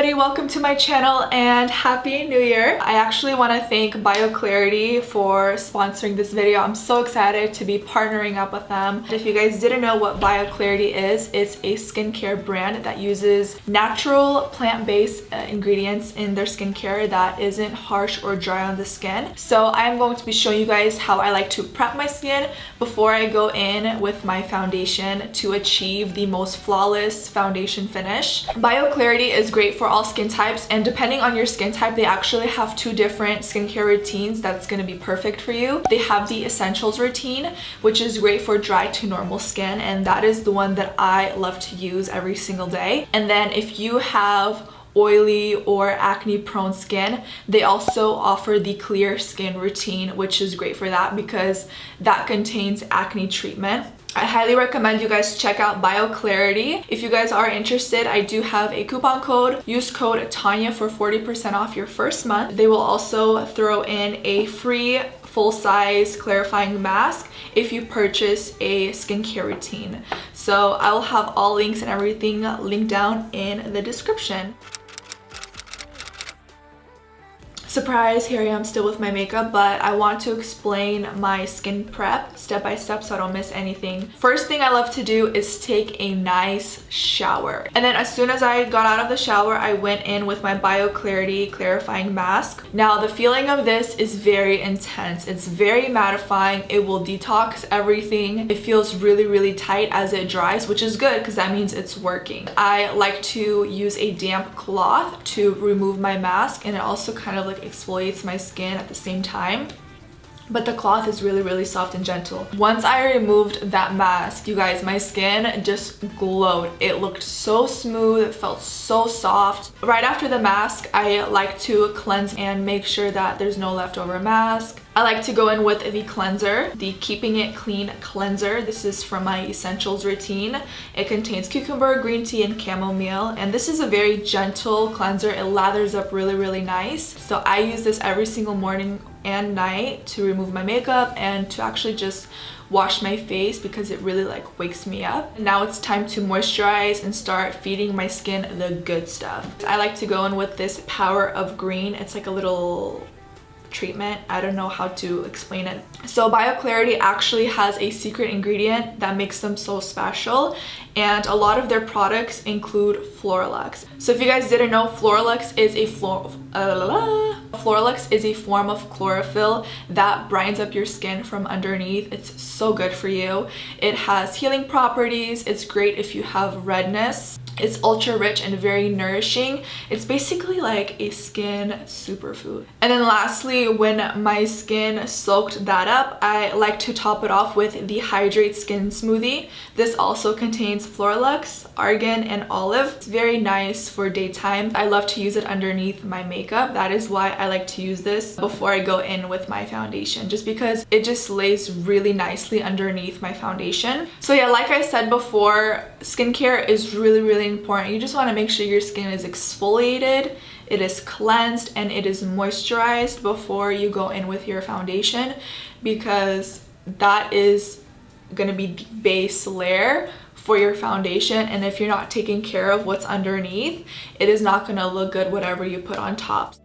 everybody, welcome to my channel and happy new year. I actually want to thank BioClarity for sponsoring this video. I'm so excited to be partnering up with them. If you guys didn't know what BioClarity is, it's a skincare brand that uses natural plant-based ingredients in their skincare that isn't harsh or dry on the skin. So I'm going to be showing you guys how I like to prep my skin before I go in with my foundation to achieve the most flawless foundation finish. BioClarity is great for all skin types, and depending on your skin type, they actually have two different skincare routines that's going to be perfect for you. They have the essentials routine, which is great for dry to normal skin, and that is the one that I love to use every single day. And then if you have oily or acne prone skin, they also offer the clear skin routine, which is great for that because that contains acne treatment. I highly recommend you guys check out BioClarity. If you guys are interested, I do have a coupon code. Use code Tanya for 40% off your first month. They will also throw in a free full-size clarifying mask if you purchase a skincare routine. So I will have all links and everything linked down in the description. Surprise, here I am still with my makeup, but I want to explain my skin prep step by step so I don't miss anything. First thing I love to do is take a nice shower. And then as soon as I got out of the shower, I went in with my BioClarity clarifying mask. Now the feeling of this is very intense. It's very mattifying. It will detox everything. It feels really, really tight as it dries, which is good because that means it's working. I like to use a damp cloth to remove my mask, and it also kind of like exfoliates my skin at the same time. But the cloth is really, really soft and gentle. Once I removed that mask, you guys, my skin just glowed. It looked so smooth, it felt so soft. Right after the mask, I like to cleanse and make sure that there's no leftover mask. I like to go in with the cleanser, the Keeping It Clean cleanser. This is from my essentials routine. It contains cucumber, green tea, and chamomile. And this is a very gentle cleanser. It lathers up really, really nice. So I use this every single morning and night to remove my makeup and to actually just wash my face because it really like wakes me up. Now it's time to moisturize and start feeding my skin the good stuff. I like to go in with this Power of Green. It's like a little treatment. I don't know how to explain it. So BioClarity actually has a secret ingredient that makes them so special, and a lot of their products include Floralux. So if you guys didn't know, Floralux is a form of chlorophyll that brightens up your skin from underneath. It's so good for you. It has healing properties. It's great if you have redness. It's ultra rich and very nourishing. It's basically like a skin superfood. And then lastly, when my skin soaked that up, I like to top it off with the Hydrate Skin Smoothie. This also contains Floralux, argan, and olive. It's very nice for daytime. I love to use it underneath my makeup. That is why I like to use this before I go in with my foundation, just because it just lays really nicely underneath my foundation. So yeah, like I said before, skincare is really, really important. You just want to make sure your skin is exfoliated, it is cleansed, and it is moisturized before you go in with your foundation, because that is going to be the base layer for your foundation. And if you're not taking care of what's underneath, it is not going to look good whatever you put on top.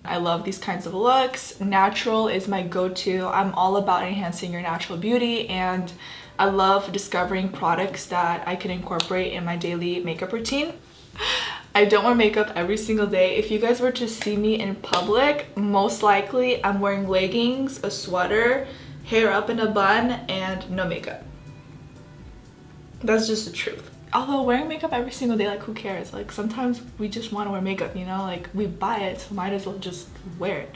I love these kinds of looks. Natural is my go-to. I'm all about enhancing your natural beauty, and I love discovering products that I can incorporate in my daily makeup routine. I don't wear makeup every single day. If you guys were to see me in public, most likely I'm wearing leggings, a sweater, hair up in a bun, and no makeup. That's just the truth. Although wearing makeup every single day, like, who cares? Like, sometimes we just want to wear makeup, you know? Like, we buy it, so might as well just wear it.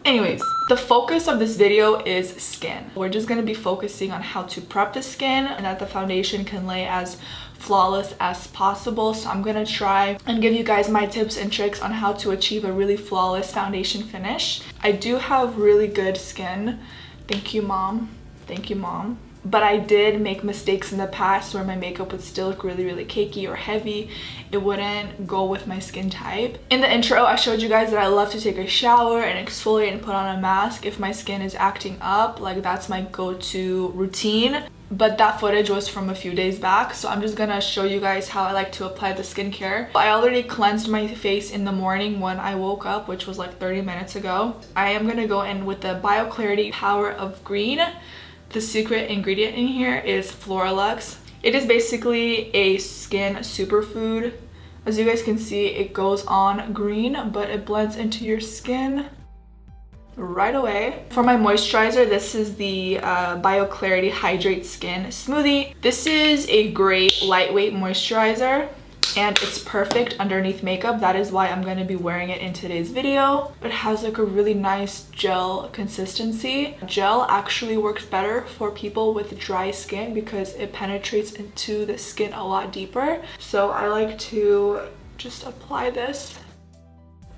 Anyways, the focus of this video is skin. We're just going to be focusing on how to prep the skin and that the foundation can lay as flawless as possible. So I'm going to try and give you guys my tips and tricks on how to achieve a really flawless foundation finish. I do have really good skin. Thank you, Mom. Thank you, Mom. But I did make mistakes in the past where my makeup would still look really, really cakey or heavy. It wouldn't go with my skin type. In the intro, I showed you guys that I love to take a shower and exfoliate and put on a mask if my skin is acting up. Like, that's my go-to routine. but that footage was from a few days back, so I'm just gonna show you guys how I like to apply the skincare. I already cleansed my face in the morning when I woke up, which was like 30 minutes ago. I am gonna go in with the BioClarity Power of Green. The secret ingredient in here is Floralux. It is basically a skin superfood. As you guys can see, it goes on green, but it blends into your skin right away. For my moisturizer, this is the BioClarity Hydrate Skin Smoothie. This is a great lightweight moisturizer and it's perfect underneath makeup. That is why I'm going to be wearing it in today's video. It has like a really nice gel consistency. Gel actually works better for people with dry skin because it penetrates into the skin a lot deeper. So I like to just apply this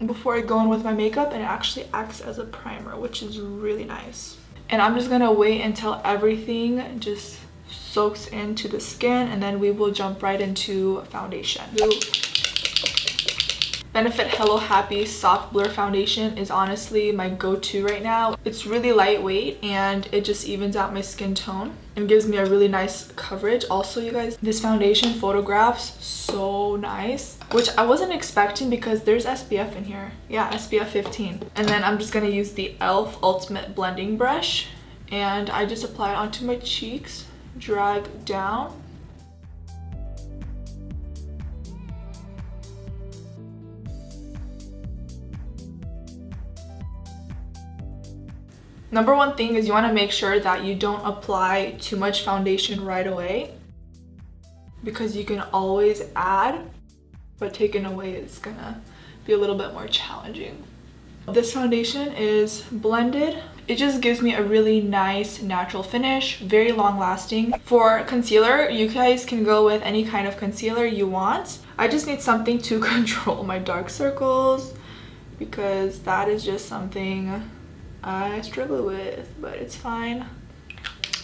before I go in with my makeup, and it actually acts as a primer, which is really nice. And I'm just gonna wait until everything just soaks into the skin, and then we will jump right into foundation. Benefit Hello Happy Soft Blur Foundation is honestly my go-to right now. It's really lightweight and it just evens out my skin tone and gives me a really nice coverage. Also, you guys, this foundation photographs so nice, which I wasn't expecting because there's SPF in here. Yeah, SPF 15. And then I'm just gonna use the e.l.f. Ultimate Blending Brush, and I just apply it onto my cheeks, drag down. Number one thing is you want to make sure that you don't apply too much foundation right away, because you can always add, but taking away is gonna be a little bit more challenging. This foundation is blended. It just gives me a really nice natural finish, very long lasting. For concealer, you guys can go with any kind of concealer you want. I just need something to control my dark circles because that is just something I struggle with, but it's fine.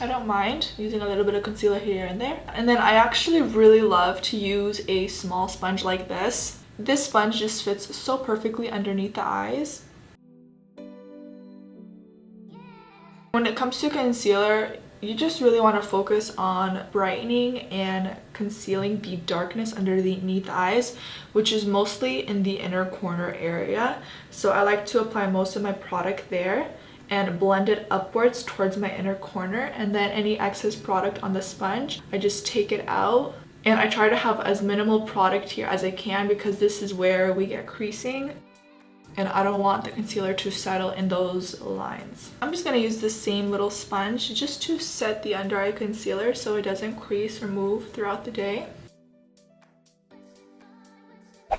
I don't mind using a little bit of concealer here and there. And then I actually really love to use a small sponge like this. This sponge just fits so perfectly underneath the eyes. When it comes to concealer, you just really want to focus on brightening and concealing the darkness underneath the eyes, which is mostly in the inner corner area. So I like to apply most of my product there and blend it upwards towards my inner corner, and then any excess product on the sponge, I just take it out. And I try to have as minimal product here as I can because this is where we get creasing, and I don't want the concealer to settle in those lines. I'm just gonna use the same little sponge just to set the under eye concealer so it doesn't crease or move throughout the day.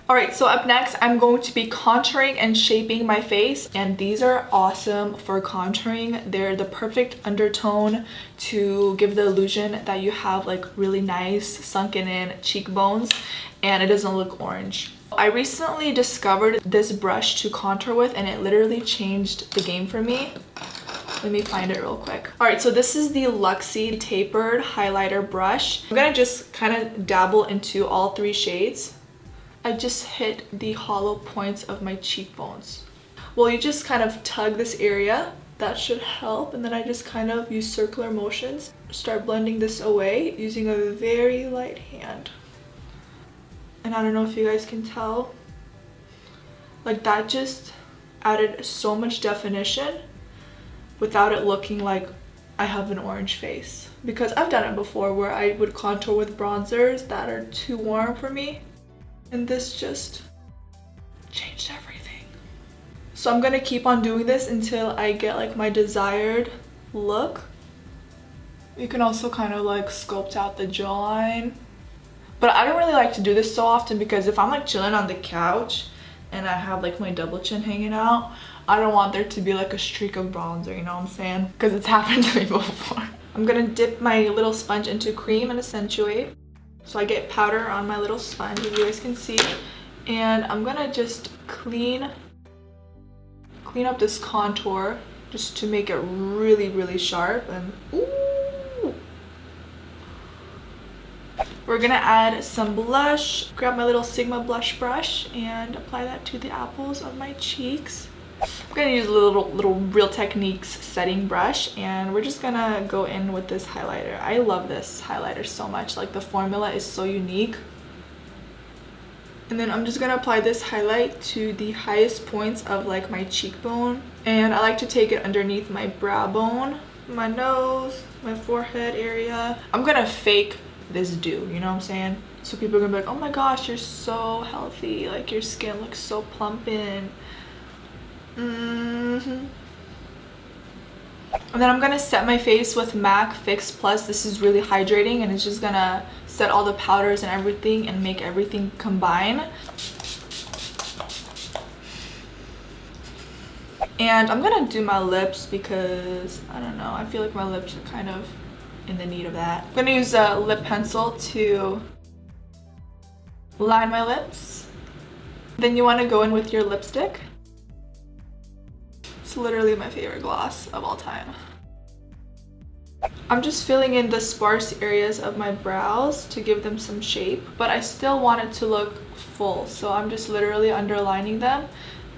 Alright, so up next, I'm going to be contouring and shaping my face, and these are awesome for contouring. They're the perfect undertone to give the illusion that you have like really nice sunken in cheekbones and it doesn't look orange. I recently discovered this brush to contour with, and it literally changed the game for me. Let me find it real quick. Alright, so this is the Luxie Tapered Highlighter Brush. I'm gonna just kind of dabble into all three shades. I just hit the hollow points of my cheekbones. Well, you just kind of tug this area. That should help. And then I just kind of use circular motions. Start blending this away using a very light hand. And I don't know if you guys can tell. Like, that just added so much definition without it looking like I have an orange face. Because I've done it before where I would contour with bronzers that are too warm for me. And this just changed everything. So I'm gonna keep on doing this until I get like my desired look. You can also kind of like sculpt out the jawline. But I don't really like to do this so often because if I'm like chilling on the couch and I have like my double chin hanging out, I don't want there to be like a streak of bronzer, you know what I'm saying? Because it's happened to me before. I'm gonna dip my little sponge into cream and accentuate. So I get powder on my little sponge, as you guys can see, and I'm gonna just clean up this contour just to make it really, really sharp. And ooh, we're gonna add some blush. Grab my little Sigma blush brush and apply that to the apples of my cheeks. I'm gonna use a little Real Techniques setting brush, and we're just gonna go in with this highlighter. I love this highlighter so much. Like, the formula is so unique. And then I'm just gonna apply this highlight to the highest points of like my cheekbone, and I like to take it underneath my brow bone, my nose, my forehead area. I'm gonna fake this dew, you know what I'm saying? So people are gonna be like, oh my gosh, you're so healthy, like your skin looks so plumping. And then I'm gonna set my face with MAC Fix Plus. This is really hydrating, and it's just gonna set all the powders and everything and make everything combine. And I'm gonna do my lips because, I don't know, I feel like my lips are kind of in the need of that. I'm gonna use a lip pencil to line my lips. Then you wanna go in with your lipstick. It's literally my favorite gloss of all time. I'm just filling in the sparse areas of my brows to give them some shape, but I still want it to look full, so I'm just literally underlining them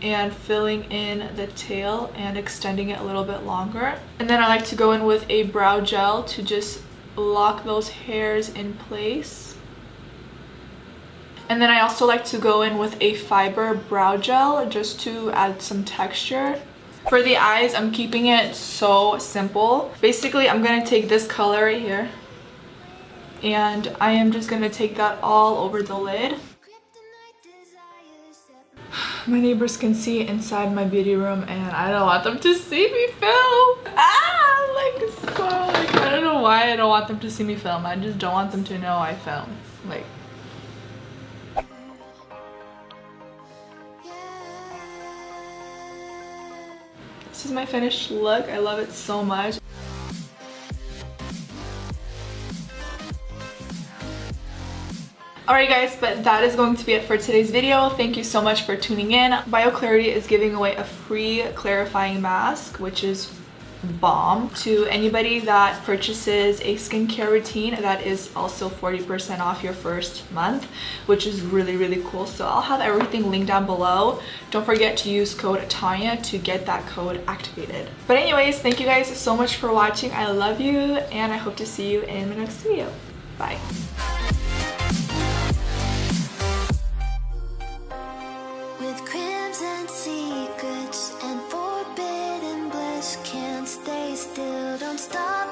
and filling in the tail and extending it a little bit longer. And then I like to go in with a brow gel to just lock those hairs in place. And then I also like to go in with a fiber brow gel just to add some texture. For the eyes, I'm keeping it so simple. Basically, I'm gonna take this color right here, and I am just gonna take that all over the lid. My neighbors can see inside my beauty room, and I don't want them to see me film. I don't know why I don't want them to see me film. I just don't want them to know I film. Like, this is my finished look. I love it so much. Alright guys, but that is going to be it for today's video. Thank you so much for tuning in. BioClarity is giving away a free clarifying mask, which is bomb, to anybody that purchases a skincare routine. That is also 40% off your first month, which is really cool. So I'll have everything linked down below. Don't forget to use code Tanya to get that code activated. But anyways, thank you guys so much for watching. I love you, and I hope to see you in my next video. Bye. With crimson secrets and forbidden bliss, can't stay still, don't stop.